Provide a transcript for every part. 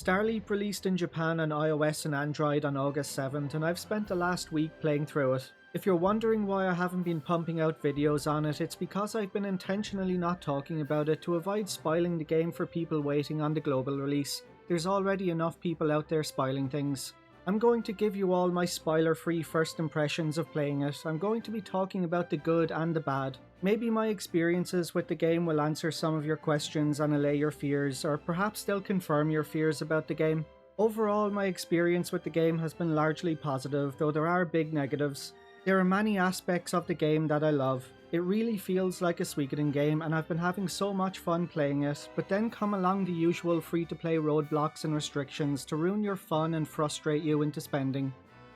Starleap released in Japan on iOS and Android on August 7th, and I've spent the last week playing through it. If you're wondering why I haven't been pumping out videos on it, it's because I've been intentionally not talking about it to avoid spoiling the game for people waiting on the global release. There's already enough people out there spoiling things. I'm going to give you all my spoiler-free first impressions of playing it. I'm going to be talking about the good and the bad. Maybe my experiences with the game will answer some of your questions and allay your fears, or perhaps they'll confirm your fears about the game. Overall, my experience with the game has been largely positive, though there are big negatives. There are many aspects of the game that I love. It really feels like a Suikoden game, and I've been having so much fun playing it, but then come along the usual free-to-play roadblocks and restrictions to ruin your fun and frustrate you into spending.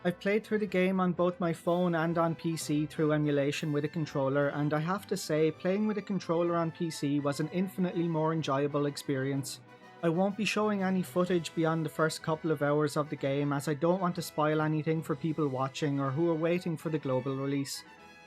I've played through the game on both my phone and on PC through emulation with a controller, and I have to say, playing with a controller on PC was an infinitely more enjoyable experience. I won't be showing any footage beyond the first couple of hours of the game, as I don't want to spoil anything for people watching or who are waiting for the global release.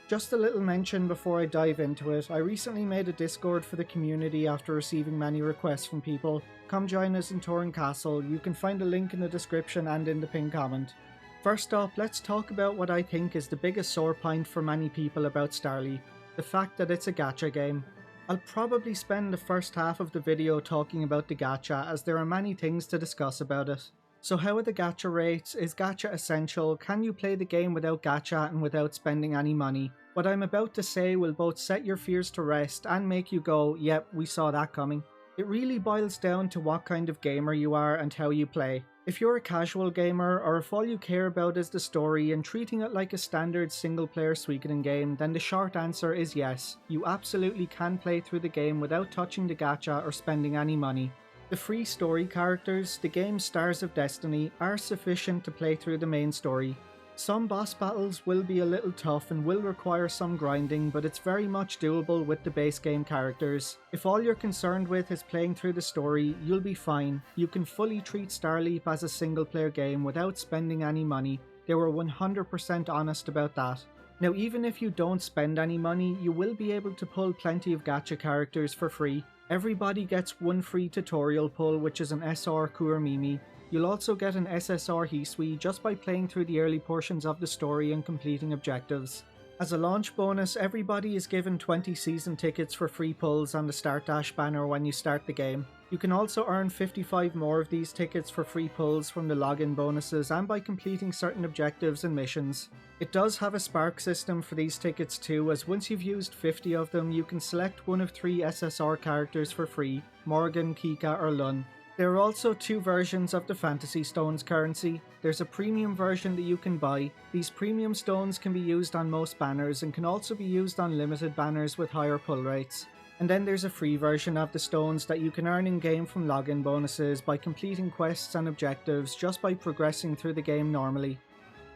Just a little mention before I dive into it, I recently made a Discord for the community after receiving many requests from people. Come join us in Torrent Castle. You can find a link in the description and in the pinned comment. First up, let's talk about what I think is the biggest sore point for many people about Starleap, the fact that it's a gacha game. I'll probably spend the first half of the video talking about the gacha, as there are many things to discuss about it. So how are the gacha rates? Is gacha essential? Can you play the game without gacha and without spending any money? What I'm about to say will both set your fears to rest and make you go, yep, we saw that coming. It really boils down to what kind of gamer you are and how you play. If you're a casual gamer, or if all you care about is the story and treating it like a standard single-player Suikoden game, then the short answer is yes. You absolutely can play through the game without touching the gacha or spending any money. The free story characters, the game's Stars of Destiny, are sufficient to play through the main story. Some boss battles will be a little tough and will require some grinding, but it's very much doable with the base game characters. If all you're concerned with is playing through the story, you'll be fine. You can fully treat Starleap as a single player game without spending any money. They were 100% honest about that. Now, even if you don't spend any money, you will be able to pull plenty of gacha characters for free. Everybody gets one free tutorial pull, which is an SR Kuramimi. You'll also get an SSR Hisui just by playing through the early portions of the story and completing objectives. As a launch bonus, everybody is given 20 season tickets for free pulls on the Start Dash banner when you start the game. You can also earn 55 more of these tickets for free pulls from the login bonuses and by completing certain objectives and missions. It does have a spark system for these tickets too, as once you've used 50 of them, you can select one of 3 SSR characters for free: Morgan, Kika or Lun. There are also 2 versions of the Fantasy Stones currency. There's a premium version that you can buy. These premium stones can be used on most banners and can also be used on limited banners with higher pull rates. And then there's a free version of the stones that you can earn in-game from login bonuses by completing quests and objectives just by progressing through the game normally.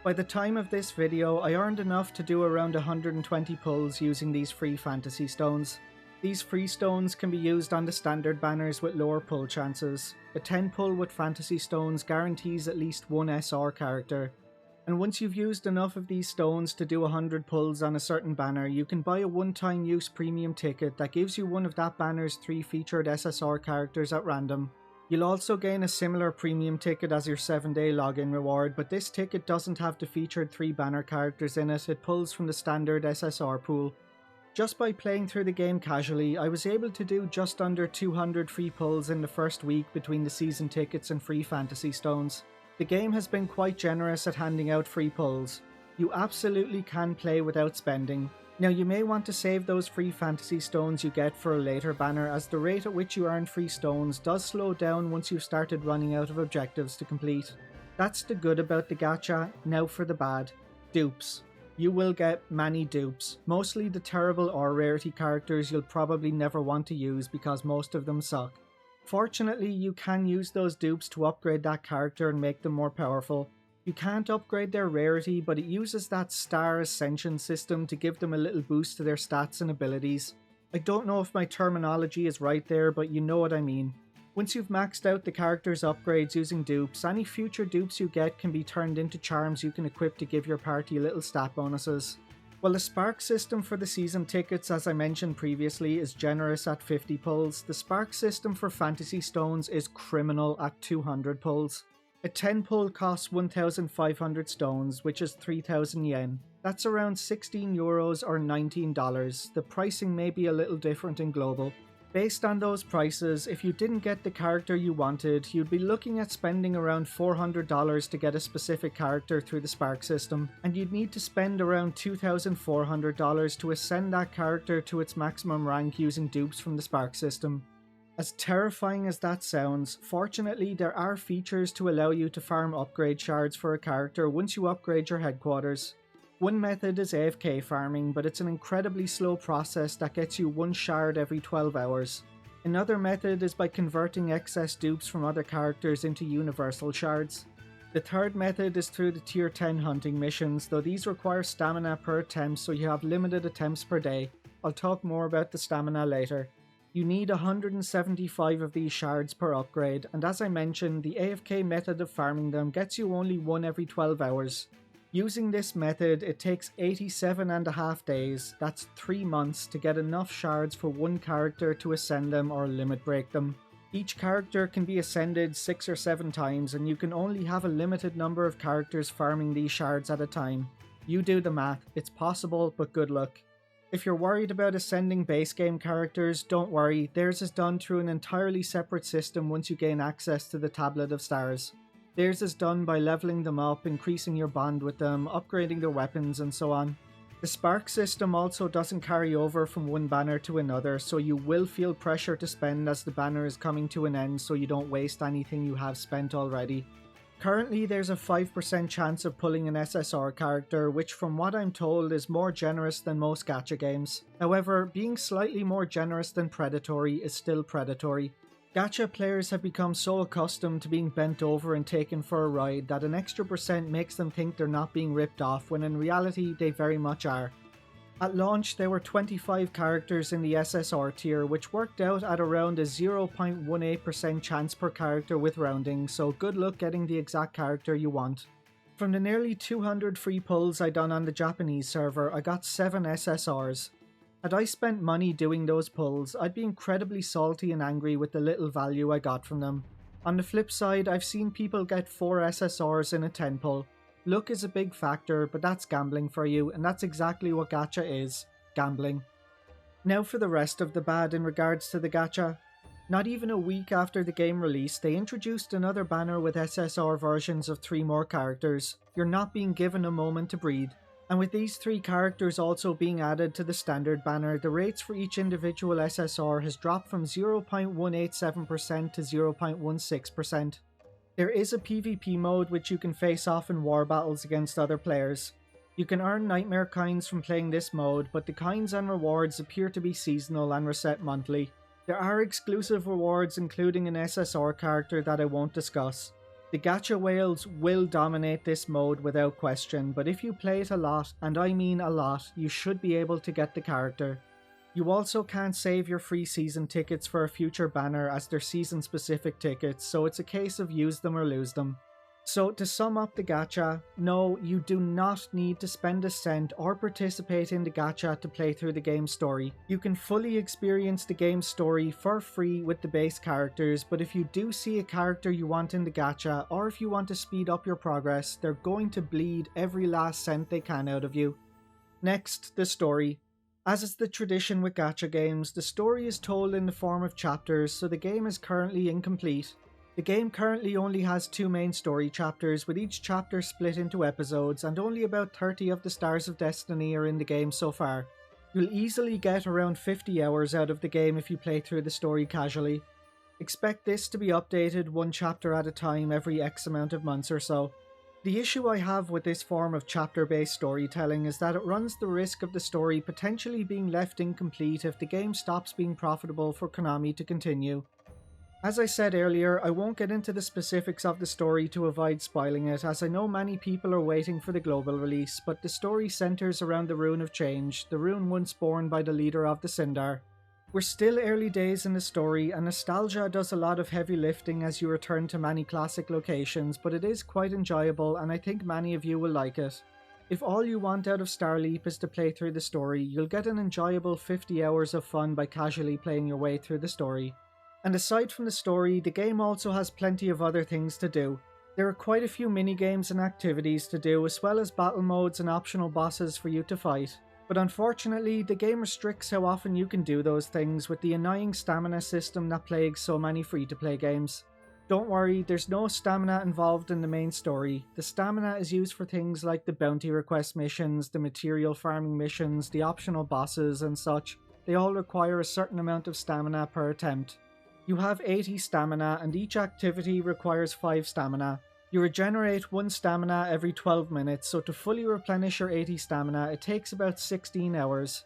By the time of this video, I earned enough to do around 120 pulls using these free fantasy stones. These free stones can be used on the standard banners with lower pull chances. A 10 pull with fantasy stones guarantees at least one SR character. And once you've used enough of these stones to do 100 pulls on a certain banner, you can buy a one-time use premium ticket that gives you one of that banner's 3 featured SSR characters at random. You'll also gain a similar premium ticket as your 7-day login reward, but this ticket doesn't have the featured 3 banner characters in it. It pulls from the standard SSR pool. Just by playing through the game casually, I was able to do just under 200 free pulls in the first week between the season tickets and free fantasy stones. The game has been quite generous at handing out free pulls. You absolutely can play without spending. Now, you may want to save those free fantasy stones you get for a later banner, as the rate at which you earn free stones does slow down once you've started running out of objectives to complete. That's the good about the gacha. Now for the bad. Dupes. You will get many dupes, mostly the terrible or rarity characters you'll probably never want to use because most of them suck. Fortunately, you can use those dupes to upgrade that character and make them more powerful. You can't upgrade their rarity, but it uses that star ascension system to give them a little boost to their stats and abilities. I don't know if my terminology is right there, but you know what I mean. Once you've maxed out the character's upgrades using dupes, any future dupes you get can be turned into charms you can equip to give your party little stat bonuses. While the Spark system for the season tickets, as I mentioned previously, is generous at 50 pulls, the Spark system for Fantasy Stones is criminal at 200 pulls. A 10 pull costs 1,500 stones, which is 3,000 yen. That's around €16 or $19. The pricing may be a little different in global. Based on those prices, if you didn't get the character you wanted, you'd be looking at spending around $400 to get a specific character through the Spark system, and you'd need to spend around $2,400 to ascend that character to its maximum rank using dupes from the Spark system. As terrifying as that sounds, fortunately there are features to allow you to farm upgrade shards for a character once you upgrade your headquarters. One method is AFK farming, but it's an incredibly slow process that gets you one shard every 12 hours. Another method is by converting excess dupes from other characters into universal shards. The third method is through the tier 10 hunting missions, though these require stamina per attempt, so you have limited attempts per day. I'll talk more about the stamina later. You need 175 of these shards per upgrade, and as I mentioned, the AFK method of farming them gets you only one every 12 hours. Using this method, it takes 87.5 days, that's 3 months, to get enough shards for one character to ascend them or limit break them. Each character can be ascended 6 or 7 times, and you can only have a limited number of characters farming these shards at a time. You do the math, it's possible, but good luck. If you're worried about ascending base game characters, don't worry, theirs is done through an entirely separate system once you gain access to the Tablet of Stars. Theirs is done by leveling them up, increasing your bond with them, upgrading their weapons, and so on. The Spark system also doesn't carry over from one banner to another, so you will feel pressure to spend as the banner is coming to an end so you don't waste anything you have spent already. Currently there's a 5% chance of pulling an SSR character, which from what I'm told is more generous than most gacha games. However, being slightly more generous than predatory is still predatory. Gacha players have become so accustomed to being bent over and taken for a ride that an extra percent makes them think they're not being ripped off, when in reality they very much are. At launch there were 25 characters in the SSR tier, which worked out at around a 0.18% chance per character with rounding, so good luck getting the exact character you want. From the nearly 200 free pulls I done on the Japanese server, I got 7 SSRs. Had I spent money doing those pulls, I'd be incredibly salty and angry with the little value I got from them. On the flip side, I've seen people get 4 SSRs in a 10 pull. Luck is a big factor, but that's gambling for you, and that's exactly what gacha is, gambling. Now for the rest of the bad in regards to the gacha. Not even a week after the game release, they introduced another banner with SSR versions of 3 more characters. You're not being given a moment to breathe. And with these 3 characters also being added to the standard banner, the rates for each individual SSR has dropped from 0.187% to 0.16%. There is a PvP mode which you can face off in war battles against other players. You can earn nightmare coins from playing this mode, but the coins and rewards appear to be seasonal and reset monthly. There are exclusive rewards including an SSR character that I won't discuss. The gacha whales will dominate this mode without question, but if you play it a lot, and I mean a lot, you should be able to get the character. You also can't save your free season tickets for a future banner as they're season specific tickets, so it's a case of use them or lose them. So to sum up the gacha, no, you do not need to spend a cent or participate in the gacha to play through the game's story. You can fully experience the game's story for free with the base characters, but if you do see a character you want in the gacha, or if you want to speed up your progress, they're going to bleed every last cent they can out of you. Next, the story. As is the tradition with gacha games, the story is told in the form of chapters, so the game is currently incomplete. The game currently only has 2 main story chapters, with each chapter split into episodes, and only about 30 of the Stars of Destiny are in the game so far. You'll easily get around 50 hours out of the game if you play through the story casually. Expect this to be updated 1 chapter at a time every X amount of months or so. The issue I have with this form of chapter-based storytelling is that it runs the risk of the story potentially being left incomplete if the game stops being profitable for Konami to continue. As I said earlier, I won't get into the specifics of the story to avoid spoiling it, as I know many people are waiting for the global release, but the story centres around the Rune of Change, the rune once borne by the leader of the Sindar. We're still early days in the story, and nostalgia does a lot of heavy lifting as you return to many classic locations, but it is quite enjoyable and I think many of you will like it. If all you want out of Starleap is to play through the story, you'll get an enjoyable 50 hours of fun by casually playing your way through the story. And aside from the story, the game also has plenty of other things to do. There are quite a few minigames and activities to do, as well as battle modes and optional bosses for you to fight. But unfortunately, the game restricts how often you can do those things with the annoying stamina system that plagues so many free-to-play games. Don't worry, there's no stamina involved in the main story. The stamina is used for things like the bounty request missions, the material farming missions, the optional bosses and such. They all require a certain amount of stamina per attempt. You have 80 stamina and each activity requires 5 stamina. You regenerate 1 stamina every 12 minutes, so to fully replenish your 80 stamina it takes about 16 hours.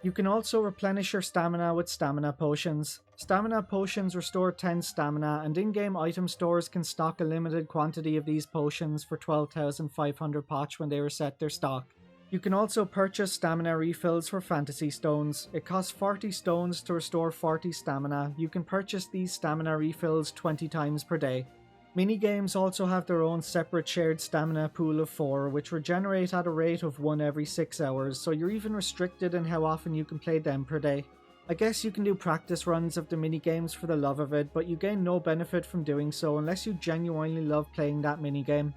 You can also replenish your stamina with stamina potions. Stamina potions restore 10 stamina, and in-game item stores can stock a limited quantity of these potions for 12,500 poch when they reset their stock. You can also purchase stamina refills for fantasy stones. It costs 40 stones to restore 40 stamina. You can purchase these stamina refills 20 times per day. Minigames also have their own separate shared stamina pool of 4, which regenerate at a rate of 1 every 6 hours, so you're even restricted in how often you can play them per day. I guess you can do practice runs of the minigames for the love of it, but you gain no benefit from doing so unless you genuinely love playing that minigame.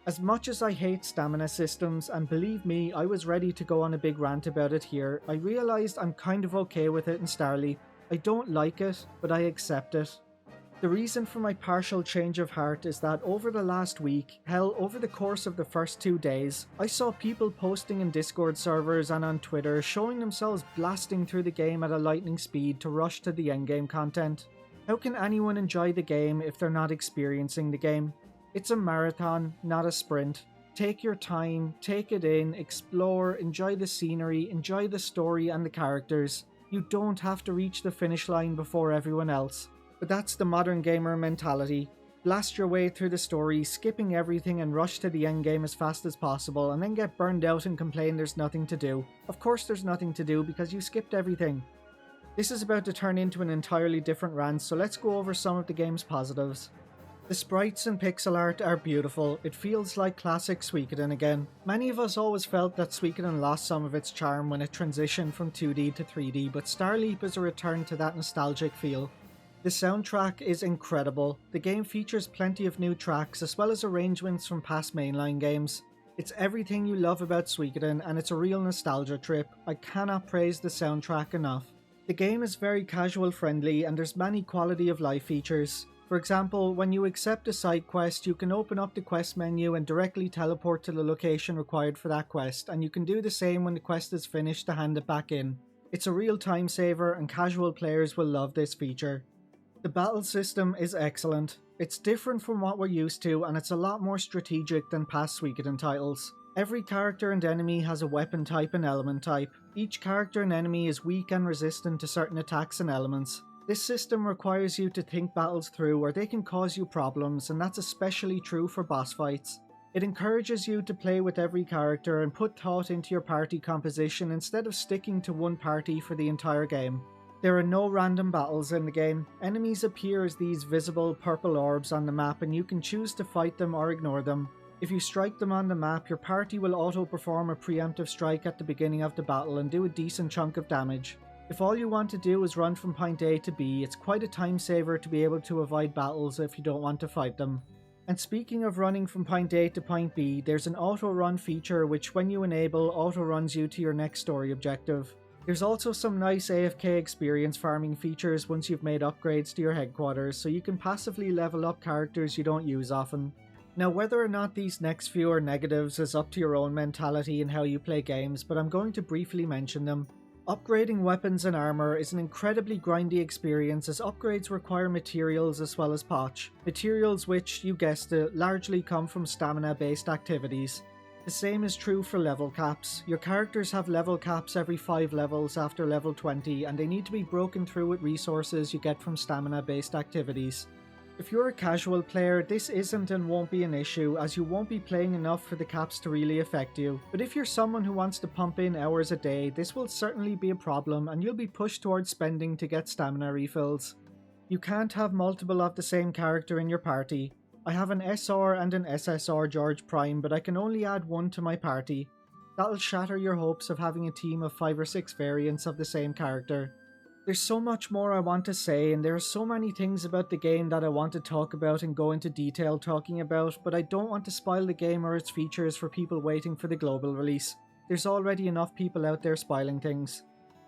As much as I hate stamina systems, and believe me, I was ready to go on a big rant about it here, I realised I'm kind of okay with it in Starleap. I don't like it, but I accept it. The reason for my partial change of heart is that over the last week, hell, over the course of the first 2 days, I saw people posting in Discord servers and on Twitter showing themselves blasting through the game at a lightning speed to rush to the endgame content. How can anyone enjoy the game if they're not experiencing the game? It's a marathon, not a sprint. Take your time, take it in, explore, enjoy the scenery, enjoy the story and the characters. You don't have to reach the finish line before everyone else. But that's the modern gamer mentality. Blast your way through the story, skipping everything and rush to the endgame as fast as possible, and then get burned out and complain there's nothing to do. Of course there's nothing to do because you skipped everything. This is about to turn into an entirely different rant, so let's go over some of the game's positives. The sprites and pixel art are beautiful. It feels like classic Suikoden again. Many of us always felt that Suikoden lost some of its charm when it transitioned from 2D to 3D, but Starleap is a return to that nostalgic feel. The soundtrack is incredible. The game features plenty of new tracks as well as arrangements from past mainline games. It's everything you love about Suikoden and it's a real nostalgia trip. I cannot praise the soundtrack enough. The game is very casual friendly and there's many quality of life features. For example, when you accept a side quest, you can open up the quest menu and directly teleport to the location required for that quest, and you can do the same when the quest is finished to hand it back in. It's a real time saver and casual players will love this feature. The battle system is excellent. It's different from what we're used to and it's a lot more strategic than past Suikoden titles. Every character and enemy has a weapon type and element type. Each character and enemy is weak and resistant to certain attacks and elements. This system requires you to think battles through or they can cause you problems, and that's especially true for boss fights. It encourages you to play with every character and put thought into your party composition instead of sticking to one party for the entire game. There are no random battles in the game. Enemies appear as these visible purple orbs on the map and you can choose to fight them or ignore them. If you strike them on the map, your party will auto-perform a preemptive strike at the beginning of the battle and do a decent chunk of damage. If all you want to do is run from point A to B, it's quite a time saver to be able to avoid battles if you don't want to fight them. And speaking of running from point A to point B, there's an auto-run feature which when you enable, auto-runs you to your next story objective. There's also some nice AFK experience farming features once you've made upgrades to your headquarters, so you can passively level up characters you don't use often. Now whether or not these next few are negatives is up to your own mentality and how you play games, but I'm going to briefly mention them. Upgrading weapons and armor is an incredibly grindy experience as upgrades require materials as well as potch. Materials which, you guessed it, largely come from stamina based activities. The same is true for level caps. Your characters have level caps every 5 levels after level 20 and they need to be broken through with resources you get from stamina based activities. If you're a casual player, this isn't and won't be an issue as you won't be playing enough for the caps to really affect you. But if you're someone who wants to pump in hours a day, this will certainly be a problem and you'll be pushed towards spending to get stamina refills. You can't have multiple of the same character in your party. I have an SR and an SSR George Prime, but I can only add one to my party. That'll shatter your hopes of having a team of 5 or 6 variants of the same character. There's so much more I want to say, and there are so many things about the game that I want to talk about and go into detail talking about, but I don't want to spoil the game or its features for people waiting for the global release. There's already enough people out there spoiling things.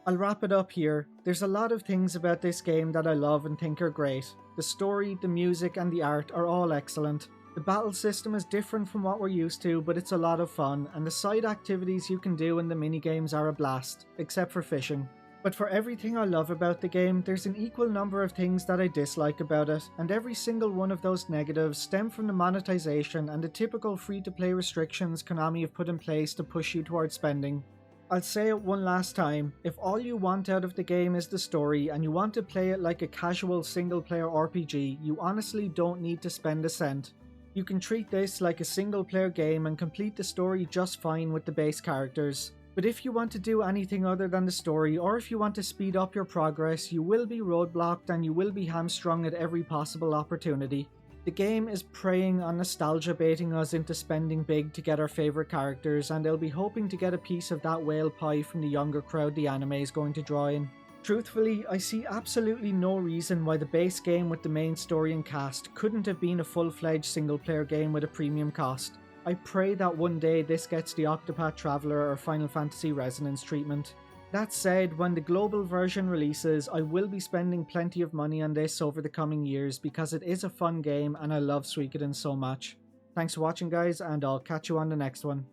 I'll wrap it up here. There's a lot of things about this game that I love and think are great. The story, the music, and the art are all excellent. The battle system is different from what we're used to, but it's a lot of fun, and the side activities you can do in the minigames are a blast, except for fishing. But for everything I love about the game, there's an equal number of things that I dislike about it, and every single one of those negatives stem from the monetization and the typical free-to-play restrictions Konami have put in place to push you towards spending. I'll say it one last time, if all you want out of the game is the story and you want to play it like a casual single-player RPG, you honestly don't need to spend a cent. You can treat this like a single-player game and complete the story just fine with the base characters. But if you want to do anything other than the story, or if you want to speed up your progress, you will be roadblocked and you will be hamstrung at every possible opportunity. The game is preying on nostalgia, baiting us into spending big to get our favourite characters, and they'll be hoping to get a piece of that whale pie from the younger crowd the anime is going to draw in. Truthfully, I see absolutely no reason why the base game with the main story and cast couldn't have been a full-fledged single-player game with a premium cost. I pray that one day this gets the Octopath Traveler or Final Fantasy Resonance treatment. That said, when the global version releases, I will be spending plenty of money on this over the coming years because it is a fun game and I love Suikoden so much. Thanks for watching guys, and I'll catch you on the next one.